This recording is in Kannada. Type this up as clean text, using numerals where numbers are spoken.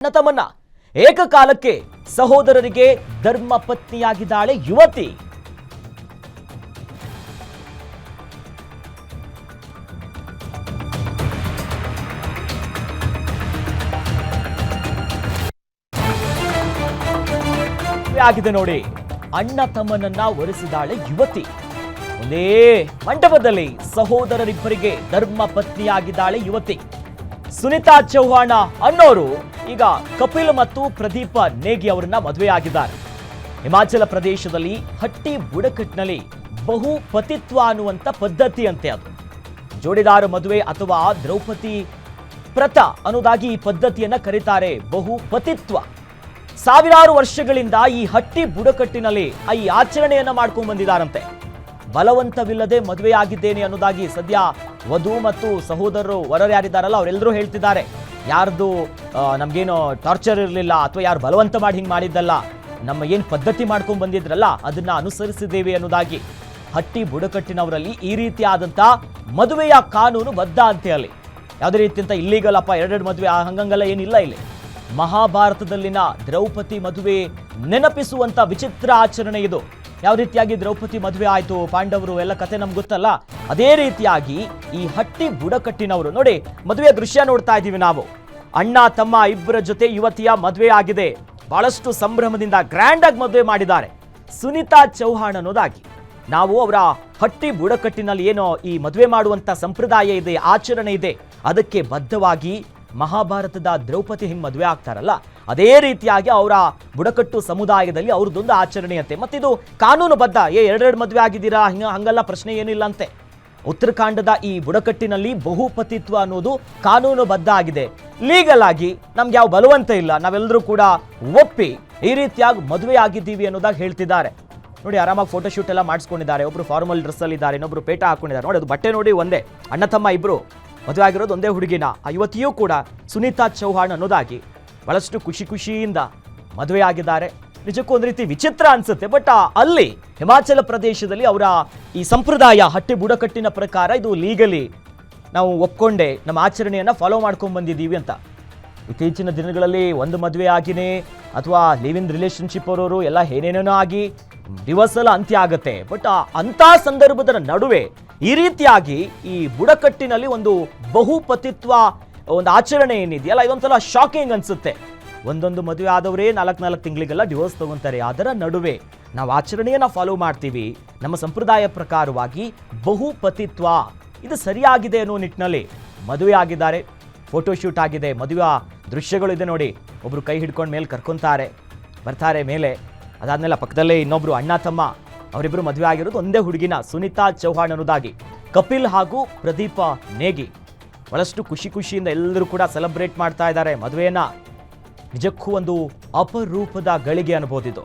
ತಮ್ಮನ್ನ ಏಕಕಾಲಕ್ಕೆ ಸಹೋದರರಿಗೆ ಧರ್ಮ ಪತ್ನಿಯಾಗಿದ್ದಾಳೆ ಯುವತಿ. ಆಗಿದೆ ನೋಡಿ, ಅಣ್ಣ ತಮ್ಮನನ್ನ ಒರೆಸಿದಾಳೆ ಯುವತಿ. ಒಂದೇ ಮಂಟಪದಲ್ಲಿ ಸಹೋದರರಿಬ್ಬರಿಗೆ ಧರ್ಮ ಪತ್ನಿಯಾಗಿದ್ದಾಳೆ ಯುವತಿ. ಸುನಿತಾ ಚೌಹಾಣ ಅನ್ನೋರು ಈಗ ಕಪಿಲ್ ಮತ್ತು ಪ್ರದೀಪ ನೇಗಿ ಅವರನ್ನ ಮದುವೆಯಾಗಿದ್ದಾರೆ. ಹಿಮಾಚಲ ಪ್ರದೇಶದಲ್ಲಿ ಹಟ್ಟಿ ಬುಡಕಟ್ಟಿನಲ್ಲಿ ಬಹು ಪತಿತ್ವ ಅನ್ನುವಂಥ ಪದ್ಧತಿ ಅಂತೆ. ಅದು ಜೋಡಿದಾರ ಮದುವೆ ಅಥವಾ ದ್ರೌಪದಿ ಪ್ರಥ ಅನ್ನೋದಾಗಿ ಈ ಪದ್ಧತಿಯನ್ನ ಕರೀತಾರೆ. ಬಹು ಪತಿತ್ವ ಸಾವಿರಾರು ವರ್ಷಗಳಿಂದ ಈ ಹಟ್ಟಿ ಬುಡಕಟ್ಟಿನಲ್ಲಿ ಈ ಆಚರಣೆಯನ್ನ ಮಾಡ್ಕೊಂಡು ಬಂದಿದ್ದಾರಂತೆ. ಬಲವಂತವಿಲ್ಲದೆ ಮದುವೆಯಾಗಿದ್ದೇನೆ ಅನ್ನೋದಾಗಿ ಸದ್ಯ ವಧು ಮತ್ತು ಸಹೋದರರು ವರರು ಯಾರಿದ್ದಾರಲ್ಲ ಅವರೆಲ್ಲರೂ ಹೇಳ್ತಿದ್ದಾರೆ. ಯಾರ್ದು ನಮ್ಗೇನು ಟಾರ್ಚರ್ ಇರಲಿಲ್ಲ ಅಥವಾ ಯಾರು ಬಲವಂತ ಮಾಡಿ ಹಿಂಗೆ ಮಾಡಿದ್ದಲ್ಲ, ನಮ್ಮ ಏನು ಪದ್ಧತಿ ಮಾಡ್ಕೊಂಡು ಬಂದಿದ್ರಲ್ಲ ಅದನ್ನ ಅನುಸರಿಸಿದ್ದೇವೆ ಅನ್ನೋದಾಗಿ. ಹಟ್ಟಿ ಬುಡಕಟ್ಟಿನವರಲ್ಲಿ ಈ ರೀತಿಯಾದಂಥ ಮದುವೆಯ ಕಾನೂನು ಬದ್ಧ ಅಂತೆ. ಅಲ್ಲಿ ಯಾವುದೇ ರೀತಿಯಂತ ಇಲ್ಲಿಗಲ್ ಅಪ್ಪ ಎರಡೆರಡು ಮದುವೆ ಹಂಗಂಗೆಲ್ಲ ಏನಿಲ್ಲ. ಇಲ್ಲಿ ಮಹಾಭಾರತದಲ್ಲಿನ ದ್ರೌಪದಿ ಮದುವೆ ನೆನಪಿಸುವಂತ ವಿಚಿತ್ರ ಆಚರಣೆ ಇದು. ಯಾವ ರೀತಿಯಾಗಿ ದ್ರೌಪದಿ ಮದುವೆ ಆಯಿತು, ಪಾಂಡವರು ಎಲ್ಲ ಕತೆ ನಮ್ಗೆ ಗೊತ್ತಲ್ಲ. ಅದೇ ರೀತಿಯಾಗಿ ಈ ಹಟ್ಟಿ ಬುಡಕಟ್ಟಿನವರು ನೋಡಿ ಮದುವೆ ದೃಶ್ಯ ನೋಡ್ತಾ ಇದ್ದೀವಿ ನಾವು. ಅಣ್ಣ ತಮ್ಮ ಇಬ್ಬರ ಜೊತೆ ಯುವತಿಯ ಮದುವೆ ಆಗಿದೆ. ಬಹಳಷ್ಟು ಸಂಭ್ರಮದಿಂದ ಗ್ರ್ಯಾಂಡ್ ಆಗಿ ಮದುವೆ ಮಾಡಿದ್ದಾರೆ ಸುನಿತಾ ಚೌಹಾಣ್ ಅನ್ನೋದಾಗಿ. ನಾವು ಅವರ ಹಟ್ಟಿ ಬುಡಕಟ್ಟಿನಲ್ಲಿ ಏನೋ ಈ ಮದುವೆ ಮಾಡುವಂತ ಸಂಪ್ರದಾಯ ಇದೆ, ಆಚರಣೆ ಇದೆ, ಅದಕ್ಕೆ ಬದ್ಧವಾಗಿ ಮಹಾಭಾರತದ ದ್ರೌಪದಿ ಹಿಂಗ್ ಮದುವೆ ಆಗ್ತಾರಲ್ಲ ಅದೇ ರೀತಿಯಾಗಿ ಅವರ ಬುಡಕಟ್ಟು ಸಮುದಾಯದಲ್ಲಿ ಅವ್ರದ್ದೊಂದು ಆಚರಣೆಯಂತೆ. ಮತ್ತಿದು ಕಾನೂನುಬದ್ಧ. ಎರಡೆರಡು ಮದುವೆ ಆಗಿದ್ದೀರಾ ಹಂಗಲ್ಲ, ಪ್ರಶ್ನೆ ಏನಿಲ್ಲ ಅಂತೆ. ಉತ್ತರಾಖಂಡದ ಈ ಬುಡಕಟ್ಟಿನಲ್ಲಿ ಬಹುಪತಿತ್ವ ಅನ್ನೋದು ಕಾನೂನುಬದ್ಧ ಆಗಿದೆ. ಲೀಗಲ್ ಆಗಿ ನಮ್ಗೆ ಯಾವ ಬಲವಂತ ಇಲ್ಲ, ನಾವೆಲ್ಲರೂ ಕೂಡ ಒಪ್ಪಿ ಈ ರೀತಿಯಾಗಿ ಮದುವೆ ಆಗಿದ್ದೀವಿ ಅನ್ನೋದಾಗಿ ಹೇಳ್ತಿದ್ದಾರೆ. ನೋಡಿ ಆರಾಮಾಗಿ ಫೋಟೋಶೂಟ್ ಎಲ್ಲ ಮಾಡಿಸ್ಕೊಂಡಿದ್ದಾರೆ. ಒಬ್ರು ಫಾರ್ಮಲ್ ಡ್ರೆಸ್ ಅಲ್ಲಿ ಇದ್ದಾರೆ, ಇನ್ನೊಬ್ರು ಪೇಟ ಹಾಕೊಂಡಿದ್ದಾರೆ. ನೋಡಿ ಅದು ಬಟ್ಟೆ ನೋಡಿ ಒಂದೇ. ಅಣ್ಣ ತಮ್ಮ ಇಬ್ರು ಮದುವೆ ಆಗಿರೋದು ಒಂದೇ ಹುಡುಗಿನ. ಆ ಯುವತಿಯೂ ಕೂಡ ಸುನಿತಾ ಚೌಹಾಣ್ ಅನ್ನೋದಾಗಿ ಬಹಳಷ್ಟು ಖುಷಿಯಿಂದ ಮದುವೆ ಆಗಿದ್ದಾರೆ. ನಿಜಕ್ಕೂ ಒಂದು ರೀತಿ ವಿಚಿತ್ರ ಅನ್ಸುತ್ತೆ. ಬಟ್ ಅಲ್ಲಿ ಹಿಮಾಚಲ ಪ್ರದೇಶದಲ್ಲಿ ಅವರ ಈ ಸಂಪ್ರದಾಯ ಹಟ್ಟಿ ಬುಡಕಟ್ಟಿನ ಪ್ರಕಾರ ಇದು ಲೀಗಲಿ ನಾವು ಒಪ್ಕೊಂಡೆ ನಮ್ಮ ಆಚರಣೆಯನ್ನ ಫಾಲೋ ಮಾಡ್ಕೊಂಡು ಬಂದಿದ್ದೀವಿ ಅಂತ. ಇತ್ತೀಚಿನ ದಿನಗಳಲ್ಲಿ ಒಂದು ಮದುವೆ ಆಗಿನೇ ಅಥವಾ ಲಿವ್ ಇನ್ ರಿಲೇಶನ್ಶಿಪ್ ಅವರವರು ಎಲ್ಲ ಏನೇನೇನೋ ಆಗಿ ಡಿವೋರ್ಸ್ ಎಲ್ಲ ಅಂತ್ಯ ಆಗುತ್ತೆ. ಬಟ್ ಅಂಥ ಸಂದರ್ಭದ ನಡುವೆ ಈ ರೀತಿಯಾಗಿ ಈ ಬುಡಕಟ್ಟಿನಲ್ಲಿ ಒಂದು ಬಹುಪತಿತ್ವ ಒಂದು ಆಚರಣೆ ಏನಿದೆಯಲ್ಲ ಇದೊಂಥರ ಶಾಕಿಂಗ್ ಅನ್ಸುತ್ತೆ. ಒಂದೊಂದು ಮದುವೆ ಆದವರೇ 4 ತಿಂಗಳಿಗೆಲ್ಲ ಡಿವೋರ್ಸ್ ತಗೊಂತಾರೆ. ಅದರ ನಡುವೆ ನಾವು ಆಚರಣೆಯನ್ನ ಫಾಲೋ ಮಾಡ್ತೀವಿ. ನಮ್ಮ ಸಂಪ್ರದಾಯ ಪ್ರಕಾರವಾಗಿ ಬಹುಪತಿತ್ವ ಇದು ಸರಿಯಾಗಿದೆ ಅನ್ನೋ ನಿಟ್ಟಿನಲ್ಲಿ ಮದುವೆ ಆಗಿದ್ದಾರೆ. ಫೋಟೋಶೂಟ್ ಆಗಿದೆ, ಮದುವೆ ದೃಶ್ಯಗಳು ಇದೆ ನೋಡಿ. ಒಬ್ರು ಕೈ ಹಿಡ್ಕೊಂಡು ಮೇಲೆ ಕರ್ಕೊಂತಾರೆ, ಬರ್ತಾರೆ ಮೇಲೆ. ಅದಾದ್ಮೇಲೆ ಪಕ್ಕದಲ್ಲೇ ಇನ್ನೊಬ್ರು ಅಣ್ಣ ತಮ್ಮ ಅವರಿಬ್ಬರು ಮದುವೆ ಆಗಿರೋದು ಒಂದೇ ಹುಡುಗಿನ ಸುನಿತಾ ಚೌಹಾಣ್ ಅನ್ನೋದಾಗಿ. ಕಪಿಲ್ ಹಾಗೂ ಪ್ರದೀಪ ನೇಗಿ ಬಹಳಷ್ಟು ಖುಷಿಯಿಂದ ಎಲ್ಲರೂ ಕೂಡ ಸೆಲೆಬ್ರೇಟ್ ಮಾಡ್ತಾ ಇದ್ದಾರೆ ಮದುವೆಯನ್ನ. ನಿಜಕ್ಕೂ ಒಂದು ಅಪರೂಪದ ಗಳಿಗೆ ಅನ್ಬೋದಿದು.